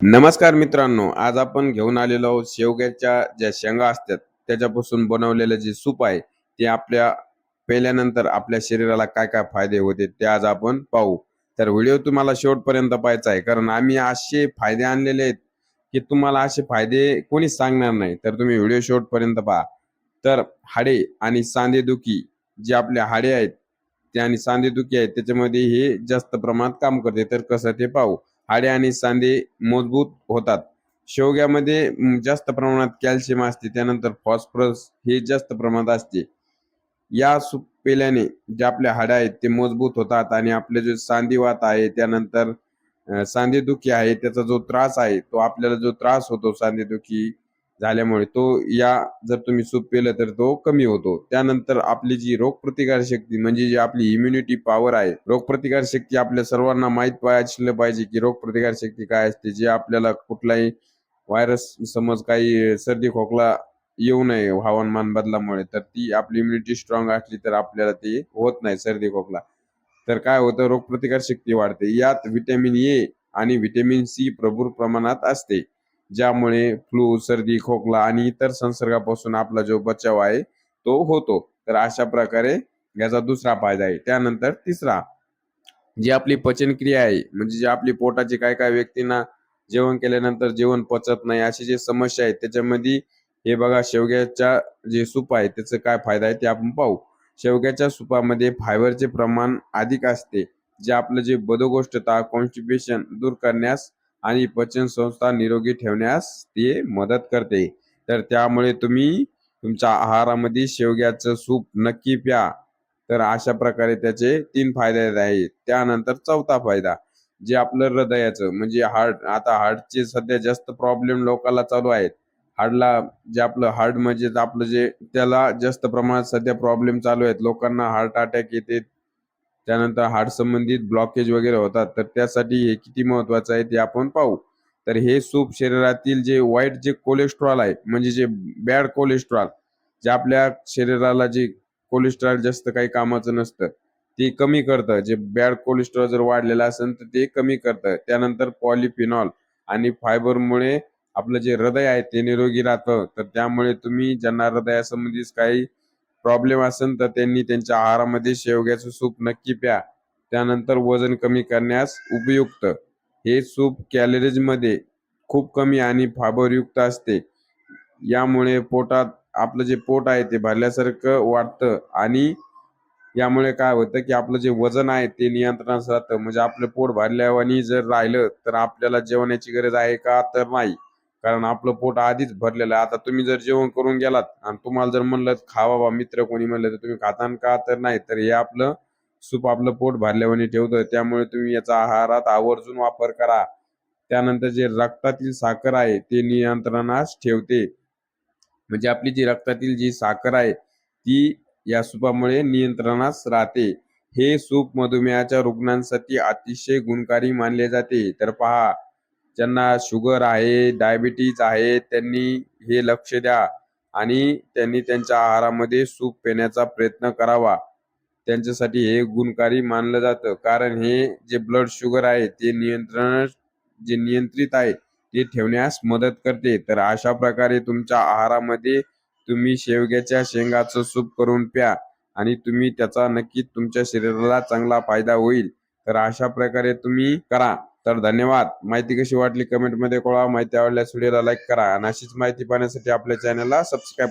नमस्कार मित्रांनो, आज आपण घेऊन आलेलो आहोत शेवग्याच्या ज्या शेंगा असतात त्याच्यापासून बनवलेलं जे सूप आहे ते आपल्या पेल्यानंतर आपल्या शरीराला काय काय फायदे होते ते आज आपण पाहू. तर व्हिडिओ तुम्हाला शेवटपर्यंत पाहायचा आहे, कारण आम्ही असे फायदे आणलेले आहेत की तुम्हाला असे फायदे कोणीच सांगणार नाही. तर तुम्ही व्हिडिओ शेवटपर्यंत पहा. तर हाडे आणि सांधेदुखी, जे आपले हाडे आहेत ते आणि सांधेदुखी आहे त्याच्यामध्ये हे जास्त प्रमाणात काम करते. तर कसं ते पाहू. हाडे आणि सांधे मजबूत होतात. शेवग्यामध्ये जास्त प्रमाणात कॅल्शियम असते, त्यानंतर फॉस्फरस हे जास्त प्रमाणात असते. या सूप पेल्याने जे आपले हाडं आहेत ते मजबूत होतात आणि आपले जे सांधिवात आहे, त्यानंतर सांधेदुखी आहे, त्याचा जो त्रास आहे, तो आपल्याला जो त्रास होतो सांधेदुखी झाल्यामुळे, तो या जर तुम्ही सूप पिलं तर तो कमी होतो. त्यानंतर आपली जी रोगप्रतिकार शक्ती, म्हणजे जी आपली इम्युनिटी पॉवर आहे, रोगप्रतिकार शक्ती आपल्या सर्वांना माहीत असलं पाहिजे की रोगप्रतिकार शक्ती काय असते. जे आपल्याला कुठलाही व्हायरस, समज काही सर्दी खोकला येऊ नये हवामान बदलामुळे, तर ती आपली इम्युनिटी स्ट्रॉंग असली तर आपल्याला ते होत नाही सर्दी खोकला. तर काय होतं, रोगप्रतिकार शक्ती वाढते. यात व्हिटॅमिन ए आणि व्हिटॅमिन सी प्रभूर प्रमाणात असते, ज्यामुळे फ्लू, सर्दी, खोकला आणि इतर संसर्गापासून आपला जो बचाव आहे तो होतो. तर अशा प्रकारे याचा दुसरा फायदा आहे. त्यानंतर तिसरा, जी आपली पचनक्रिया आहे, म्हणजे जी आपली पोटाची, काय काय व्यक्तींना जेवण केल्यानंतर जेवण पचत नाही अशी जी समस्या आहे, त्याच्यामध्ये हे बघा, शेवग्याच्या जे सूप आहे त्याचा काय फायदा आहे ते आपण पाहू. शेवग्याच्या सुपामध्ये फायबरचे प्रमाण अधिक असते, जे आपलं जे बद्धकोष्ठता, कॉन्स्टिपेशन दूर करण्यास आणि पचन संस्था निरोगी ठेवण्यास ते मदत करते. तर त्यामुळे तुम्ही तुमच्या आहारामध्ये शेवग्याचं सूप नक्की प्या. तर अशा प्रकारे त्याचे 3 फायदे आहेत. त्यानंतर चौथा फायदा, जे आपलं हृदयाचं, म्हणजे हार्ट. आता हार्टचे सध्या जास्त प्रॉब्लेम लोकांना चालू आहेत. हार्टला, जे आपलं हार्ट म्हणजे आपलं जे, त्याला जास्त प्रमाणात सध्या प्रॉब्लेम चालू आहेत. लोकांना हार्ट अटॅक येते, त्यानंतर हार्ट संबंधित ब्लॉकेज वगैरे होतात. तर त्यासाठी हे किती महत्वाचं आहे ते आपण पाहू. तर हे सूप शरीरातील जे वाईट जे कोलेस्ट्रॉल आहे, म्हणजे जे बॅड कोलेस्ट्रॉल, जे आपल्या शरीराला जे कोलेस्ट्रॉल जास्त काही कामाचं नसतं ते कमी करतं. जे बॅड कोलेस्ट्रॉल जर वाढलेलं असेल तर ते कमी करतं. त्यानंतर पॉलिफिनॉल आणि फायबरमुळे आपलं जे हृदय आहे ते निरोगी राहतं. तर त्यामुळे तुम्ही ज्यांना हृदयासंबंधीच काही प्रॉब्लेम असेल तर त्यांनी त्यांच्या आहारामध्ये शेवग्याचं सूप नक्की प्या. त्यानंतर वजन कमी करण्यास उपयुक्त. हे सूप कॅलरीजमध्ये खूप कमी आणि फायबरयुक्त असते. यामुळे पोटात, आपलं जे पोट आहे ते भरल्यासारखं वाटतं आणि यामुळे काय होतं की आपलं जे वजन आहे ते नियंत्रणात राहतं. म्हणजे आपलं पोट भरल्यावानी जर राहिलं तर आपल्याला जेवणाची गरज आहे का, तर नाही. कारण आपलं पोट आधीच भरलेलं आहे. आता तुम्ही जर जेवण करून गेलात आणि तुम्हाला जर म्हणलं खा बाबा, मित्र कोणी म्हणलं, तर तुम्ही खातान का, तर नाही. तर हे आपलं सूप आपलं पोट भरल्यावानी ठेवतं. त्यामुळे तुम्ही याचा आहारात आवर्जून वापर करा. त्यानंतर जे रक्तातील साखर आहे ते नियंत्रणास ठेवते. म्हणजे आपली जी रक्तातील जी साखर आहे ती या सूपामुळे नियंत्रणास राहते. हे सूप मधुमेहाच्या रुग्णांसाठी अतिशय गुणकारी मानले जाते. तर पहा, ज्यांना शुगर आहे, डायबिटीज आहे, त्यांनी हे लक्ष द्या आणि त्यांनी त्यांच्या आहारामध्ये सूप पिण्याचा प्रयत्न करावा. त्यांच्यासाठी हे गुणकारी मानलं जातं, कारण हे जे ब्लड शुगर आहे ते नियंत्रित आहे ते ठेवण्यास मदत करते. तर अशा प्रकारे तुमच्या आहारामध्ये तुम्ही शेवग्याच्या शेंगाचं सूप करून प्या आणि तुम्ही त्याचा नक्कीच तुमच्या शरीराला चांगला फायदा होईल. तर अशा प्रकारे तुम्ही करा. तर धन्यवाद. माहिती कशी वाटली कमेंटमध्ये कळवा. माहिती आवडल्यास व्हिडिओला लाईक करा आणि अशीच माहिती पाहण्यासाठी आपल्या चॅनलला सबस्क्राईब